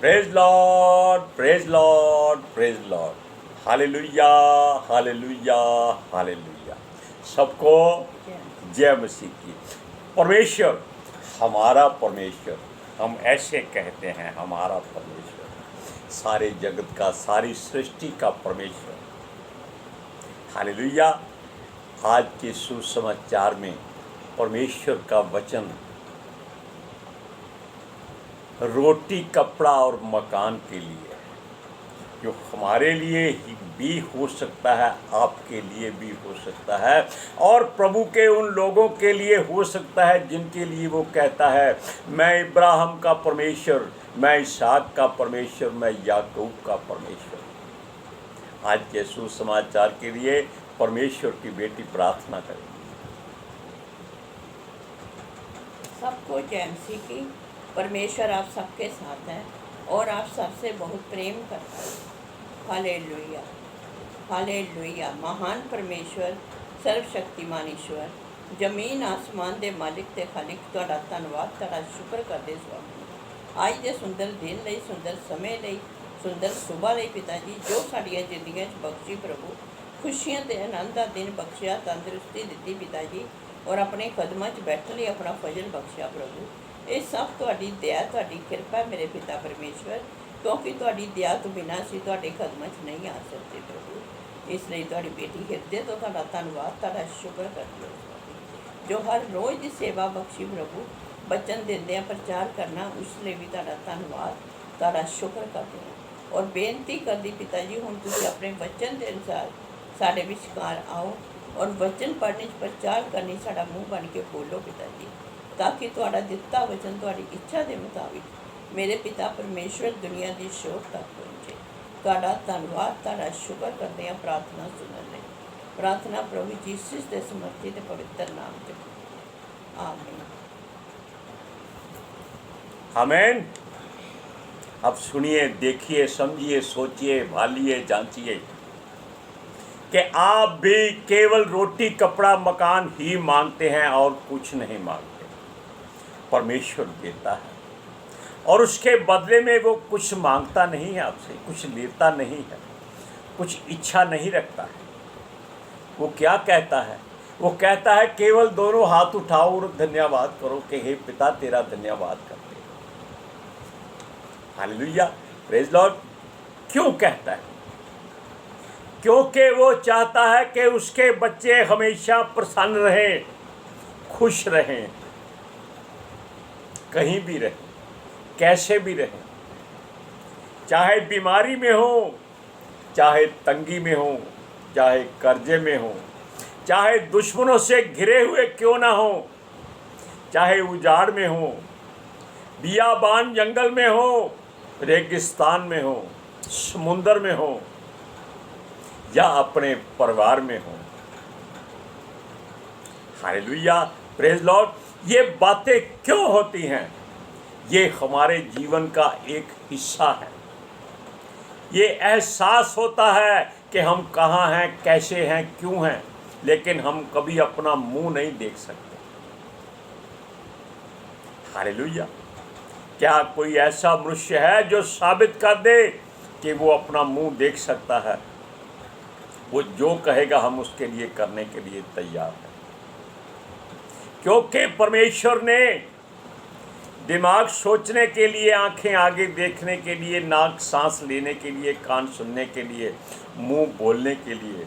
Praise Lord, praise Lord, praise Lord. Hallelujah, hallelujah, hallelujah. सबको जय मसीह की। परमेश्वर, हमारा परमेश्वर, हम ऐसे कहते हैं, हमारा परमेश्वर, सारे जगत का, सारी सृष्टि का परमेश्वर। हालेलुया। आज के सुसमाचार में परमेश्वर का वचन रोटी, कपड़ा और मकान के लिए, जो हमारे लिए ही भी हो सकता है, आपके लिए भी हो सकता है, और प्रभु के उन लोगों के लिए हो सकता है जिनके लिए वो कहता है, मैं इब्राहिम का परमेश्वर, मैं इसहाक का परमेश्वर, मैं याकूब का परमेश्वर। आज के सुसमाचार के लिए परमेश्वर की बेटी प्रार्थना करें। सबको जय मसीह की। परमेश्वर आप सबके साथ है और आप सबसे बहुत प्रेम करता है। Hallelujah, hallelujah. महान परमेश्वर, सर्वशक्तिमान ईश्वर, जमीन आसमान दे मालिक ते खालिक, तुहाडा धन्नवाद, तुहाडा शुक्र करदे स्वामी। आज दे सुंदर दिन लई, सुंदर समय लई, सुंदर सुबह लई पिता जी, जो साडियां जिंदगियां च बख्शी प्रभु, खुशियां ते आनंद दा दिन बख्शिया, तंदुरुस्ती दित्ती पिता जी, और अपने कदमां च बैठण लई अपना फजल बख्शिया प्रभु। ये सब तुहाडी दया, तुहाडी किरपा मेरे पिता परमेश्वर, क्योंकि तुहाडी दया तो बिना असीं तुहाडे कदमां च नहीं आ सकते प्रभु। इसलिए तुहाडी बेटी हिरदे तो तुहाडा धन्नवाद, तुहाडा शुक्र करदी है जो हर रोज़ की सेवा बख्शी प्रभु, बचन देंदे प्रचार करना, उसलिए भी तुहाडा धन्नवाद, तुहाडा शुक्र करते हैं। और बेनती करदी पिता जी, हुण तुसीं अपने वचन के अनुसार साडे विचकार आओ और वचन पढ़ने प्रचार करनी साडा मूँह बन के बोलो पिता जी, ताकि तुहाडा दिता वचन तुहाडी इच्छा के मुताबिक मेरे पिता परमेश्वर दुनिया की शोर तक पहुँचे। तुहाडा धन्नवाद, तुहाडा शुक्र करते हैं प्रार्थना सुनने लई। प्रार्थना प्रभु यीशु के समर्थित ते पवित्र नाम च, आमीन। आमीन। अब सुनिए, देखिए, समझिए, सोचिए, भालिए, जांचिए कि आप भी केवल रोटी, कपड़ा, मकान ही मांगते हैं और कुछ नहीं मांगते। परमेश्वर देता है और उसके बदले में वो कुछ मांगता नहीं है आपसे, कुछ लेता नहीं है, कुछ इच्छा नहीं रखता है। वो क्या कहता है? वो कहता है केवल दोनों हाथ उठाओ और धन्यवाद करो कि हे पिता, तेरा धन्यवाद करते हैं। Hallelujah, praise Lord. क्यों कहता है? क्योंकि वो चाहता है कि उसके बच्चे हमेशा प्रसन्न रहें, खुश रहें, कहीं भी रहें, कैसे भी रहें, चाहे बीमारी में हो, चाहे तंगी में हो, चाहे कर्जे में हो, चाहे दुश्मनों से घिरे हुए क्यों ना हो, चाहे उजाड़ में हो, बियाबान जंगल में हो, रेगिस्तान में हो, समुंदर में हो, या अपने परिवार में हो। Hallelujah, praise Lord. ये बातें क्यों होती हैं? ये हमारे जीवन का एक हिस्सा है। ये एहसास होता है कि हम कहाँ हैं, कैसे हैं, क्यों हैं, लेकिन हम कभी अपना मुंह नहीं देख सकते। हालेलुया। क्या कोई ऐसा मनुष्य है जो साबित कर दे कि वो अपना मुंह देख सकता है? वो जो कहेगा हम उसके लिए करने के लिए तैयार हैं, क्योंकि परमेश्वर ने दिमाग सोचने के लिए, आंखें आगे देखने के लिए, नाक सांस लेने के लिए, कान सुनने के लिए, मुंह बोलने के लिए,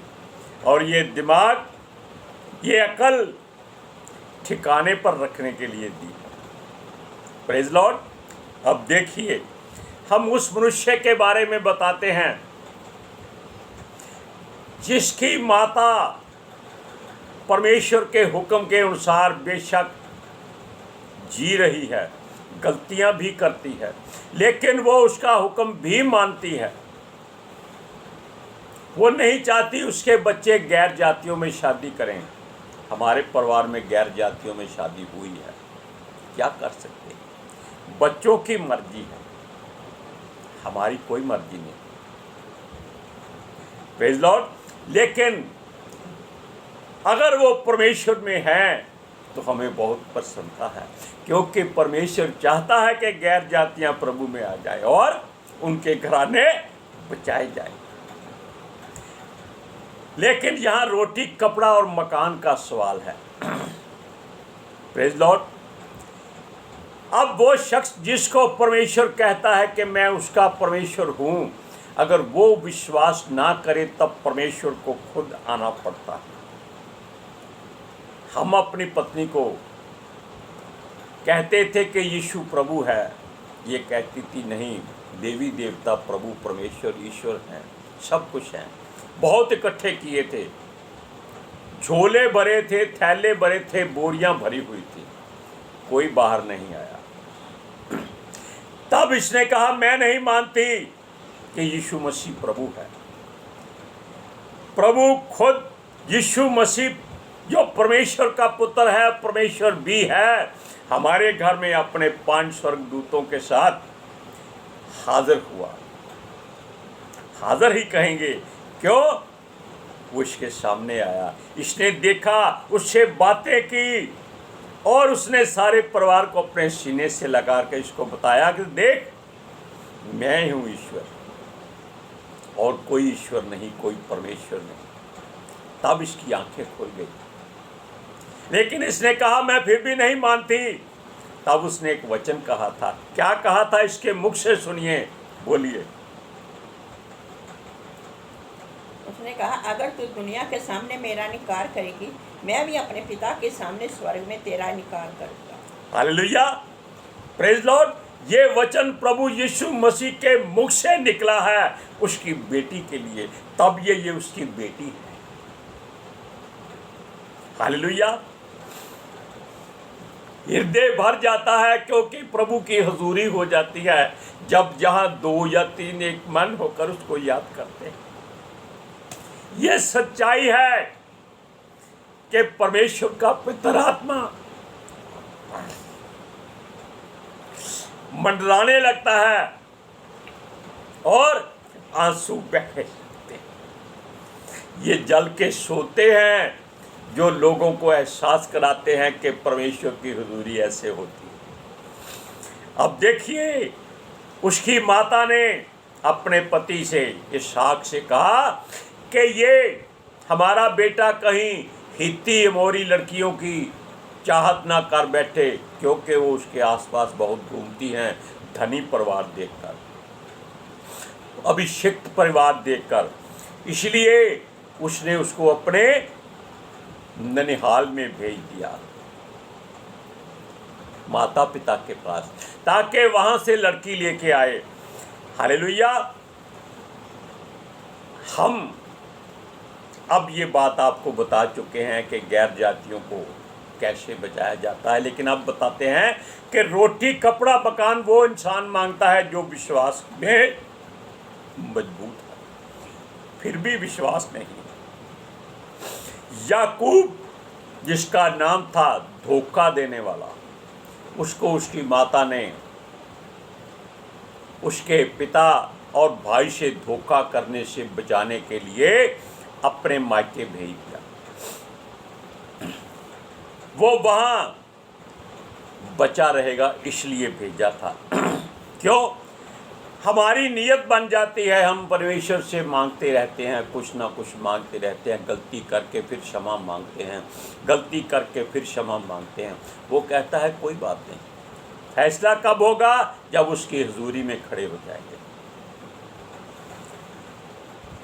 और ये दिमाग, ये अकल ठिकाने पर रखने के लिए दी। Praise Lord. अब देखिए, हम उस मनुष्य के बारे में बताते हैं जिसकी माता परमेश्वर के हुक्म के अनुसार बेशक जी रही है, गलतियां भी करती है, लेकिन वो उसका हुक्म भी मानती है। वो नहीं चाहती उसके बच्चे गैर जातियों में शादी करें। हमारे परिवार में गैर जातियों में शादी हुई है, क्या कर सकते हैं? बच्चों की मर्जी है, हमारी कोई मर्जी नहीं। Praise Lord. लेकिन अगर वो परमेश्वर में हैं तो हमें बहुत प्रसन्नता है, क्योंकि परमेश्वर चाहता है कि गैर जातियां प्रभु में आ जाए और उनके घराने बचाए जाए। लेकिन यहां रोटी, कपड़ा और मकान का सवाल है। Praise Lord. अब वो शख्स जिसको परमेश्वर कहता है कि मैं उसका परमेश्वर हूं, अगर वो विश्वास ना करे तब परमेश्वर को खुद आना पड़ता है। हम अपनी पत्नी को कहते थे कि यीशु प्रभु है, ये कहती थी नहीं, देवी देवता प्रभु परमेश्वर ईश्वर हैं, सब कुछ हैं। बहुत इकट्ठे किए थे, झोले भरे थे, थैले भरे थे, बोरियां भरी हुई थी, कोई बाहर नहीं आया। तब इसने कहा मैं नहीं मानती कि यीशु मसीह प्रभु है। प्रभु खुद यीशु मसीह जो परमेश्वर का पुत्र है, परमेश्वर भी है, हमारे घर में अपने 5 स्वर्गदूतों के साथ हाजिर हुआ। हाजिर ही कहेंगे, क्यों? वो इसके सामने आया, इसने देखा, उससे बातें की और उसने सारे परिवार को अपने सीने से लगा कर इसको बताया कि देख, मैं हूँ ईश्वर और कोई ईश्वर नहीं, कोई परमेश्वर नहीं। तब इसकी आंखें खुल गई। लेकिन इसने कहा मैं फिर भी नहीं मानती। तब उसने एक वचन कहा था। क्या कहा था? इसके मुख से सुनिए, बोलिए। उसने कहा अगर तू दुनिया के सामने मेरा निकार करेगी, मैं भी अपने पिता के सामने स्वर्ग में तेरा निकार करूंगा। Hallelujah, praise Lord. ये वचन प्रभु यीशु मसीह के मुख से निकला है उसकी बेटी के लिए, तब ये उसकी बेटी है। हालेलुया। हृदय भर जाता है क्योंकि प्रभु की हुजूरी हो जाती है जब जहां 2 या 3 एक मन होकर उसको याद करते हैं। यह सच्चाई है कि परमेश्वर का पवित्र आत्मा मंडराने लगता है और आंसू बहने लगते हैं। ये जल के सोते हैं जो लोगों को एहसास कराते हैं कि परमेश्वर की हुजूरी ऐसे होती है। अब देखिए, उसकी माता ने अपने पति से, इसहाक से कहा कि ये हमारा बेटा कहीं हित्ती अमोरी लड़कियों की चाहत ना कर बैठे, क्योंकि वो उसके आसपास बहुत घूमती हैं धनी परिवार देखकर, अभिषिक्त परिवार देखकर। इसलिए उसने उसको अपने ननिहाल में भेज दिया, माता पिता के पास, ताकि वहां से लड़की लेके आए। हालेलुया। हम अब ये बात आपको बता चुके हैं कि गैर जातियों को कैसे बचाया जाता है, लेकिन अब बताते हैं कि रोटी, कपड़ा, मकान वो इंसान मांगता है जो विश्वास में मजबूत है, फिर भी विश्वास नहीं। याकूब, जिसका नाम था धोखा देने वाला, उसको उसकी माता ने उसके पिता और भाई से धोखा करने से बचाने के लिए अपने मायके भेज दिया। वो वहां बचा रहेगा इसलिए भेजा था। क्यों? हमारी नीयत बन जाती है, हम परमेश्वर से मांगते रहते हैं, कुछ ना कुछ मांगते रहते हैं, गलती करके फिर क्षमा मांगते हैं, गलती करके फिर क्षमा मांगते हैं। वो कहता है कोई बात नहीं, फैसला कब होगा? जब उसकी हुजूरी में खड़े हो जाएंगे।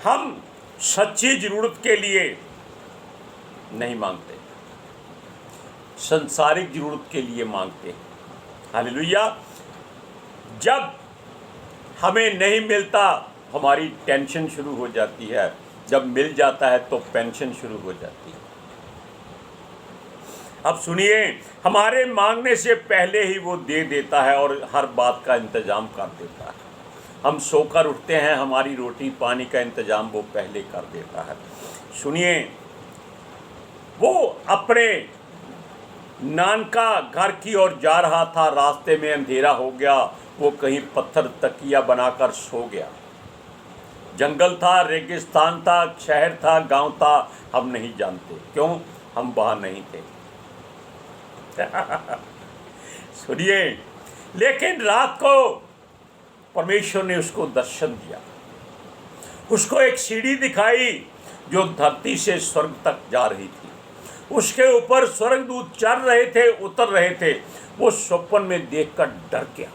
हम सच्ची जरूरत के लिए नहीं मांगते, संसारिक जरूरत के लिए मांगते हैं। हालेलुया। जब हमें नहीं मिलता हमारी टेंशन शुरू हो जाती है, जब मिल जाता है तो पेंशन शुरू हो जाती है। अब सुनिए, हमारे मांगने से पहले ही वो दे देता है और हर बात का इंतजाम कर देता है। हम सोकर उठते हैं, हमारी रोटी पानी का इंतजाम वो पहले कर देता है। सुनिए, वो अपने नानका घर की ओर जा रहा था, रास्ते में अंधेरा हो गया, वो कहीं पत्थर तकिया बनाकर सो गया। जंगल था, रेगिस्तान था, शहर था, गांव था, हम नहीं जानते, क्यों? हम वहाँ नहीं थे। सुनिए, लेकिन रात को परमेश्वर ने उसको दर्शन दिया, उसको एक सीढ़ी दिखाई जो धरती से स्वर्ग तक जा रही थी। उसके ऊपर स्वर्गदूत चढ़ रहे थे, उतर रहे थे। वो स्वप्न में देखकर डर गया,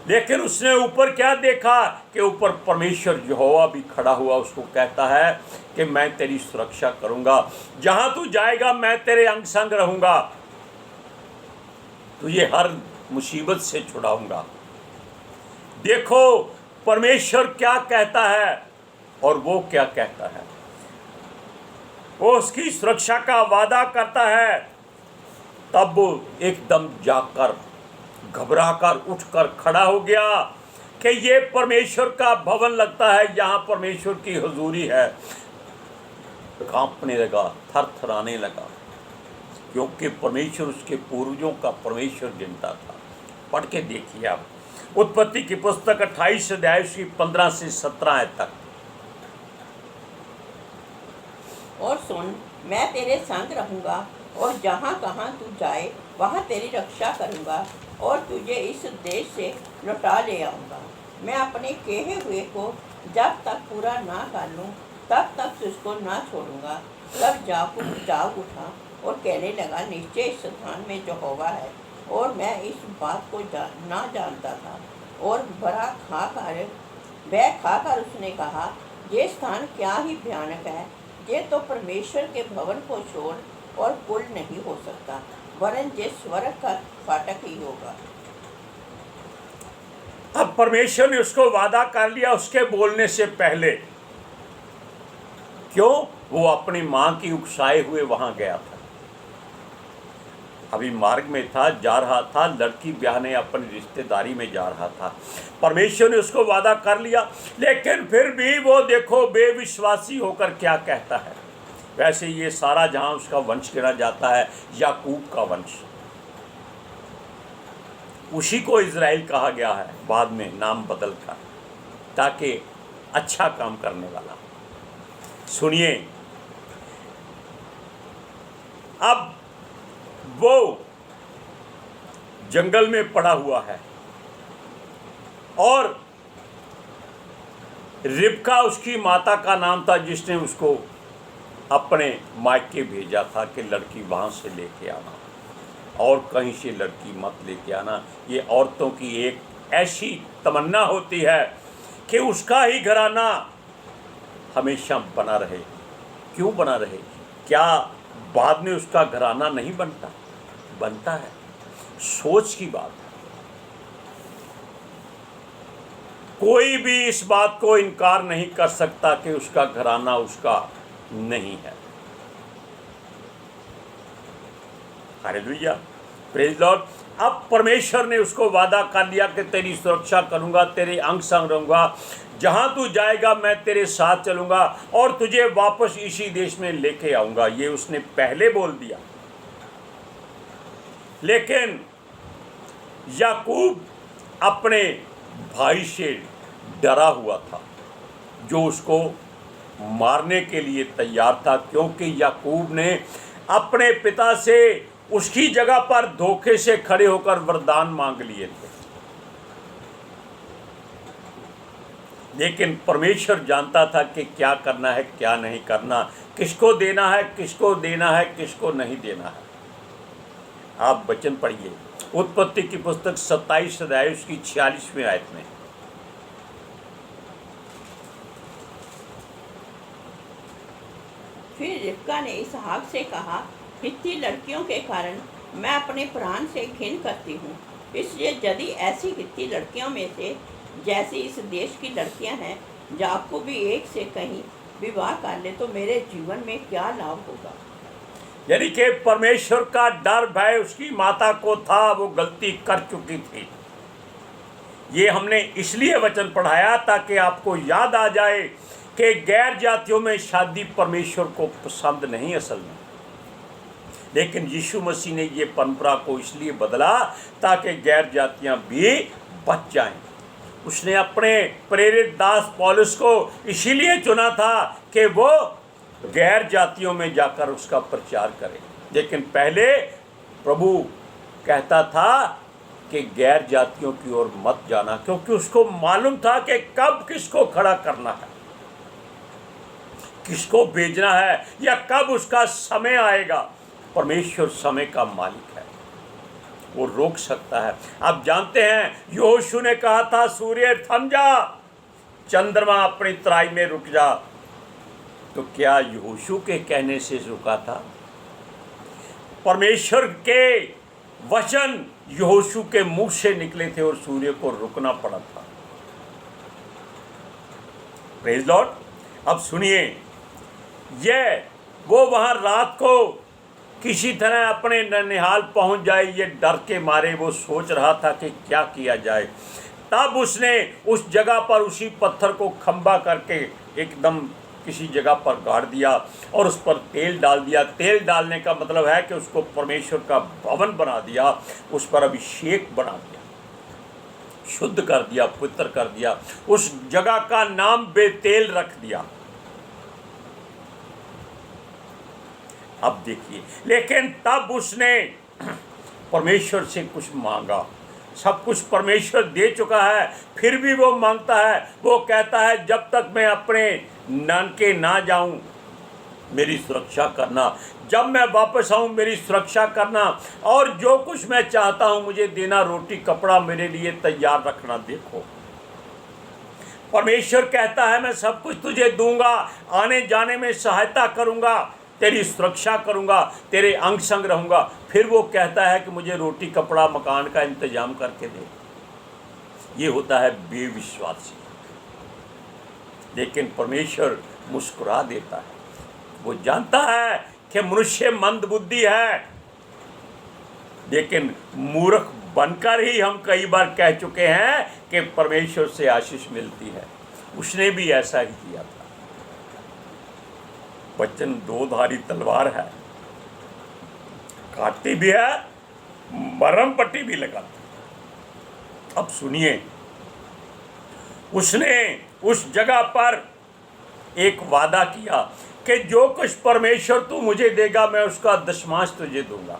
लेकिन उसने ऊपर क्या देखा कि ऊपर परमेश्वर यहोवा भी खड़ा हुआ उसको कहता है कि मैं तेरी सुरक्षा करूंगा, जहां तू जाएगा मैं तेरे अंग संग रहूंगा, तुझे हर मुसीबत से छुड़ाऊंगा। देखो परमेश्वर क्या कहता है और वो क्या कहता है। वो उसकी सुरक्षा का वादा करता है, तब वो एकदम जाकर घबराकर उठकर खड़ा हो गया कि ये परमेश्वर का भवन लगता है, यहाँ परमेश्वर की हुजूरी है। कांपने लगा, थरथराने लगा, क्योंकि परमेश्वर उसके पूर्वजों का परमेश्वर गिनता था। पढ़ के देखिए आप उत्पत्ति की पुस्तक 28 अध्याय की 15 से 17 आयत तक। और सुन, मैं तेरे संग रहूंगा और जहाँ कहाँ तू जाए वहाँ तेरी रक्षा करूंगा और तुझे इस देश से लौटा ले आऊँगा। मैं अपने कहे हुए को जब तक पूरा ना कर लूँ तब तक तुझको ना छोड़ूंगा। तब याकूब जाग उठा और कहने लगा, निश्चय इस स्थान में यहोवा है और मैं इस बात को ना जानता था। और खाकर उसने कहा, ये स्थान क्या ही भयानक है, ये तो परमेश्वर के भवन को छोड़ और पुल नहीं हो सकता, वरन ये स्वर्ग का फाटक ही होगा। अब परमेश्वर ने उसको वादा कर लिया उसके बोलने से पहले। क्यों? वो अपनी मां की उकसाए हुए वहां गया था, अभी मार्ग में था, जा रहा था, लड़की ब्याहने अपनी रिश्तेदारी में जा रहा था। परमेश्वर ने उसको वादा कर लिया, लेकिन फिर भी वो देखो बेविश्वासी होकर क्या कहता है। वैसे ये सारा जहां उसका वंश गिना जाता है याकूब का वंश, उसी को इज़राइल कहा गया है बाद में नाम बदल कर, ताकि अच्छा काम करने वाला। सुनिए, अब वो जंगल में पड़ा हुआ है और रिबका उसकी माता का नाम था, जिसने उसको अपने मायके भेजा था कि लड़की वहाँ से लेके आना और कहीं से लड़की मत लेके आना। ये औरतों की एक ऐसी तमन्ना होती है कि उसका ही घराना हमेशा बना रहे। क्यों बना रहे? क्या बाद में उसका घराना नहीं बनता? बनता है। सोच की बात है। कोई भी इस बात को इनकार नहीं कर सकता कि उसका घराना उसका नहीं है। Hallelujah, praise Lord. अब परमेश्वर ने उसको वादा कर लिया कि तेरी सुरक्षा करूंगा, तेरे अंग संग रहूंगा, जहां तू जाएगा मैं तेरे साथ चलूंगा और तुझे वापस इसी देश में लेके आऊंगा। ये उसने पहले बोल दिया। लेकिन याकूब अपने भाई से डरा हुआ था, जो उसको मारने के लिए तैयार था, क्योंकि याकूब ने अपने पिता से उसकी जगह पर धोखे से खड़े होकर वरदान मांग लिए थे। लेकिन परमेश्वर जानता था कि क्या करना है, क्या नहीं करना, किसको देना है, किसको देना है, किसको नहीं देना है। आप वचन पढ़िए, उत्पत्ति की पुस्तक 27 अध्याय उसकी 46वें आयत में। फिर रिबका ने इसहाक से कहा, हित्ती लड़कियों के कारण मैं अपने प्राण से घिन करती हूँ, इसलिए यदि ऐसी हित्ती लड़कियों में से जैसी इस देश की लड़कियां हैं, याकूब भी एक से कहीं विवाह कर ले तो मेरे जीवन में क्या लाभ होगा। यानी कि परमेश्वर का डर भय उसकी माता को था, वो गलती कर चुकी थी। ये हमने इसलिए वचन पढ़ाया ताकि आपको याद आ जाए कि गैर जातियों में शादी परमेश्वर को पसंद नहीं असल में, लेकिन यीशु मसीह ने ये परंपरा को इसलिए बदला ताकि गैर जातियां भी बच जाएं। उसने अपने प्रेरित दास पौलुस को इसीलिए चुना था कि वो गैर जातियों में जाकर उसका प्रचार करे। लेकिन पहले प्रभु कहता था कि गैर जातियों की ओर मत जाना, क्योंकि उसको मालूम था कि कब किसको खड़ा करना है, किसको भेजना है, या कब उसका समय आएगा। परमेश्वर समय का मालिक है, वो रोक सकता है। आप जानते हैं यहोशू ने कहा था, सूर्य थम जा, चंद्रमा अपनी तराई में रुक जा। तो क्या यहोशू के कहने से रुका था? परमेश्वर के वचन यहोशू के मुंह से निकले थे और सूर्य को रुकना पड़ा था। Praise Lord. अब सुनिए, ये वो वहां रात को किसी तरह अपने ननिहाल पहुंच जाए, ये डर के मारे वो सोच रहा था कि क्या किया जाए। तब उसने उस जगह पर उसी पत्थर को खंबा करके एकदम किसी जगह पर गाड़ दिया और उस पर तेल डाल दिया। तेल डालने का मतलब है कि उसको परमेश्वर का भवन बना दिया, उस पर अभिषेक बना दिया, शुद्ध कर दिया, पवित्र कर दिया। उस जगह का नाम बेतेल रख दिया। अब देखिए, लेकिन तब उसने परमेश्वर से कुछ मांगा। सब कुछ परमेश्वर दे चुका है, फिर भी वो मांगता है। वो कहता है, जब तक मैं अपने नानके ना जाऊं मेरी सुरक्षा करना, जब मैं वापस आऊं मेरी सुरक्षा करना, और जो कुछ मैं चाहता हूं मुझे देना, रोटी कपड़ा मेरे लिए तैयार रखना। देखो, परमेश्वर कहता है मैं सब कुछ तुझे दूंगा, आने जाने में सहायता करूंगा, तेरी सुरक्षा करूंगा, तेरे अंग संग रहूंगा। फिर वो कहता है कि मुझे रोटी कपड़ा मकान का इंतजाम करके दे। ये होता है बेविश्वासी। लेकिन परमेश्वर मुस्कुरा देता है। वो जानता है कि मनुष्य मंदबुद्धि है, लेकिन मूर्ख बनकर ही हम कई बार कह चुके हैं कि परमेश्वर से आशीष मिलती है। उसने भी ऐसा ही किया था। वचन दो धारी तलवार है, काटती भी है, मरहम पट्टी भी लगाती। अब सुनिए, उसने उस जगह पर एक वादा किया कि जो कुछ परमेश्वर तू मुझे देगा मैं उसका दशमांश तुझे दूंगा।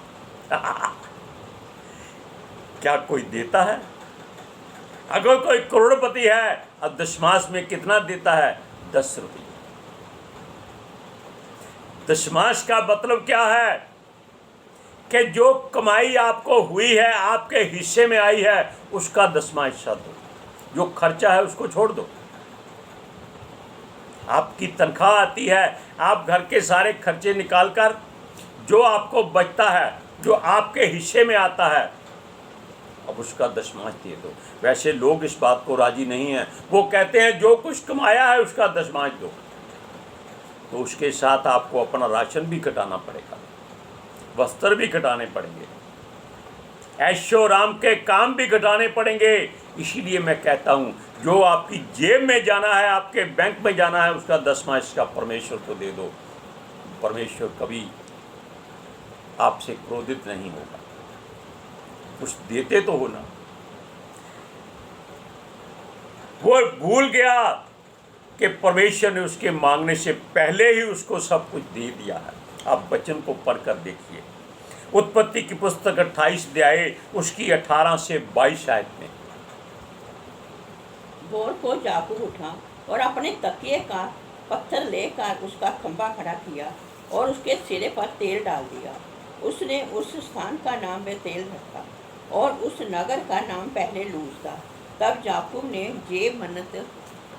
क्या कोई देता है? अगर कोई करोड़पति है, अब दशमांश में कितना देता है? 10 रुपये। दशमांश का मतलब क्या है? कि जो कमाई आपको हुई है, आपके हिस्से में आई है, उसका 10वां हिस्सा दो। जो खर्चा है उसको छोड़ दो। आपकी तनख्वाह आती है, आप घर के सारे खर्चे निकालकर जो आपको बचता है, जो आपके हिस्से में आता है, अब उसका दशमांश दे दो। वैसे लोग इस बात को राजी नहीं हैं। वो कहते हैं जो कुछ कमाया है उसका दशमांश दो। तो उसके साथ आपको अपना राशन भी कटाना पड़ेगा, वस्त्र भी कटाने पड़ेंगे, ऐशो राम के काम भी घटाने पड़ेंगे। इसीलिए मैं कहता हूँ, जो आपकी जेब में जाना है, आपके बैंक में जाना है, उसका 10वां हिस्सा परमेश्वर को दे दो। परमेश्वर कभी आपसे क्रोधित नहीं होगा। कुछ देते तो हो ना। वो भूल गया कि परमेश्वर ने उसके मांगने से पहले ही उसको सब कुछ दे दिया है। आप वचन को पढ़कर देखिए। उत्पत्ति की पुस्तक 28 अध्याय उसकी 18 से 22 आयत में। भोर को याकूब उठा और अपने तकिए का पत्थर लेकर उसका खंभा खड़ा किया और उसके सिरे पर तेल डाल दिया। उसने उस स्थान का नाम बेतेल रखा और उस नगर का नाम पहले लूज था। तब याकूब ने ये मन्नत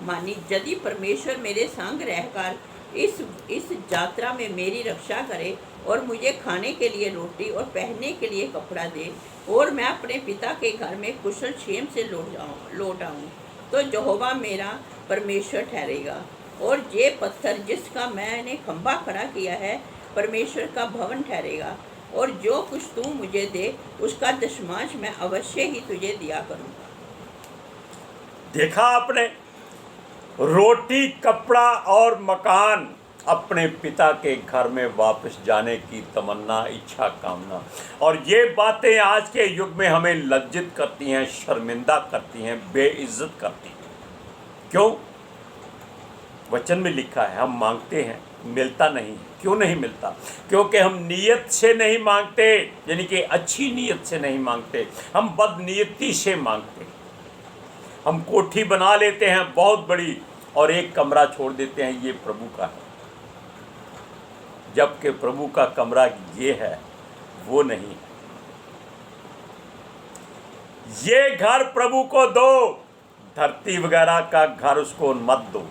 मानी, यदि परमेश्वर मेरे संग रहकर इस यात्रा में मेरी रक्षा करे और मुझे खाने के लिए रोटी और पहनने के लिए कपड़ा दे और मैं अपने पिता के घर में कुशल क्षेम से लौट आऊँ, तो यहोवा मेरा परमेश्वर ठहरेगा और ये पत्थर जिसका मैंने खंभा खड़ा किया है परमेश्वर का भवन ठहरेगा, और जो कुछ तू मुझे दे उसका दशमांश मैं अवश्य ही तुझे दिया करूँगा। देखा आपने, रोटी कपड़ा और मकान, अपने पिता के घर में वापस जाने की तमन्ना, इच्छा, कामना। और ये बातें आज के युग में हमें लज्जित करती हैं, शर्मिंदा करती हैं, बेइज्जत करती हैं। क्यों? वचन में लिखा है, हम मांगते हैं मिलता नहीं। क्यों नहीं मिलता? क्योंकि हम नीयत से नहीं मांगते, यानी कि अच्छी नीयत से नहीं मांगते, हम बदनीयती से मांगते। हम कोठी बना लेते हैं बहुत बड़ी और एक कमरा छोड़ देते हैं ये प्रभु का है, जबकि प्रभु का कमरा ये है, वो नहीं। ये घर प्रभु को दो, धरती वगैरह का घर उसको मत दो,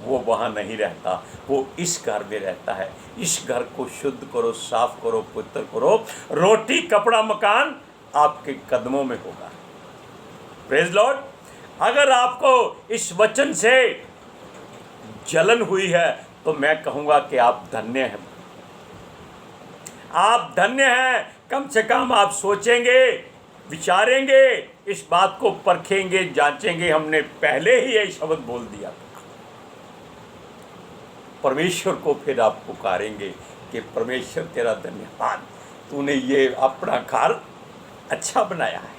वो वहाँ नहीं रहता, वो इस घर में रहता है। इस घर को शुद्ध करो, साफ करो, पवित्र करो, रोटी कपड़ा मकान आपके कदमों में होगा। Praise Lord. अगर आपको इस वचन से जलन हुई है तो मैं कहूँगा कि आप धन्य हैं, आप धन्य हैं। कम से कम आप सोचेंगे, विचारेंगे, इस बात को परखेंगे, जांचेंगे। हमने पहले ही यही शब्द बोल दिया। परमेश्वर को फिर आप पुकारेंगे कि परमेश्वर तेरा धन्यवाद, तूने ये अपना घर अच्छा बनाया है।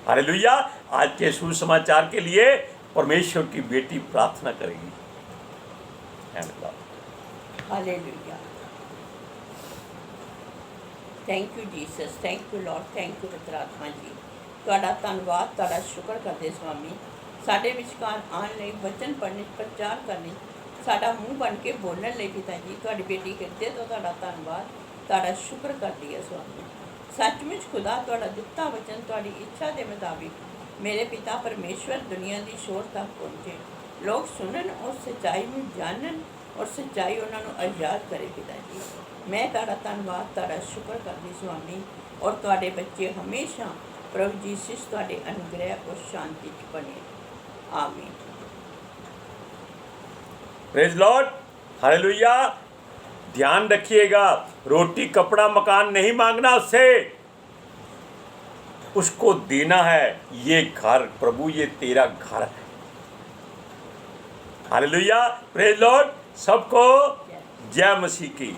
हालेलुया। आज के सुसमाचार के लिए परमेश्वर की बेटी प्रार्थना करेगी। Hallelujah. Thank you Jesus, thank you Lord, thank you पवित्र आत्मा जी। ਤੁਹਾਡਾ ਧੰਨਵਾਦ, ਤੁਹਾਡਾ ਸ਼ੁਕਰ ਕਰਦੇ ਸਵਾਮੀ, ਸਾਡੇ ਵਿਚਕਾਰ ਆਉਣ ਲਈ, ਵਚਨ ਪੜ੍ਹਨ, ਪ੍ਰਚਾਰ ਕਰਨੇ, ਸਾਡਾ ਮੂੰਹ ਬਣ ਕੇ ਬੋਲਣ ਲਈ ਪਿਤਾ ਜੀ, ਤੁਹਾਡੀ ਬੇਟੀ ਹਿਰਦੇ ਤੋਂ ਤੁਹਾਡਾ ਧੰਨਵਾਦ, ਤੁਹਾਡਾ ਸ਼ੁਕਰ ਕਰਦੀ ਹੈ ਸਵਾਮੀ। ਸੱਚਮੁੱਚ ਖੁਦਾ ਤੁਹਾਡਾ ਦਿੱਤਾ ਵਚਨ ਤੁਹਾਡੀ ਇੱਛਾ ਦੇ ਮੁਤਾबिक ਮੇਰੇ ਪਿਤਾ ਪਰਮੇਸ਼ਵਰ ਦੁਨੀਆ ਦੀ ਸ਼ੋਰ ਤੱਕ ਪਹੁੰਚੇ, ਲੋਕ ਸੁਣਨ ਔਰ ਸੱਚਾਈ ਨੂੰ ਜਾਣਨ ਔਰ ਸੱਚਾਈ ਉਹਨਾਂ ਨੂੰ ਆਜ਼ਾਦ ਕਰੇ ਪਿਤਾ ਜੀ। ਮੈਂ ਤੁਹਾਡਾ ਧੰਨਵਾਦ, ਤੁਹਾਡਾ ਸ਼ੁਕਰ ਕਰਦੀ ਸਵਾਮੀ, ਔਰ ਤੁਹਾਡੇ ਬੱਚੇ ਹਮੇਸ਼ਾ प्रभु जीसस ਤੁਹਾਡੇ अनुग्रह और शांति च बने। आमीन। Praise Lord. हालेलुया। ध्यान रखिएगा, रोटी कपड़ा मकान नहीं मांगना उससे, उसको देना है। ये घर प्रभु, ये तेरा घर है। हालेलुया। Praise Lord. सबको जय मसीह की।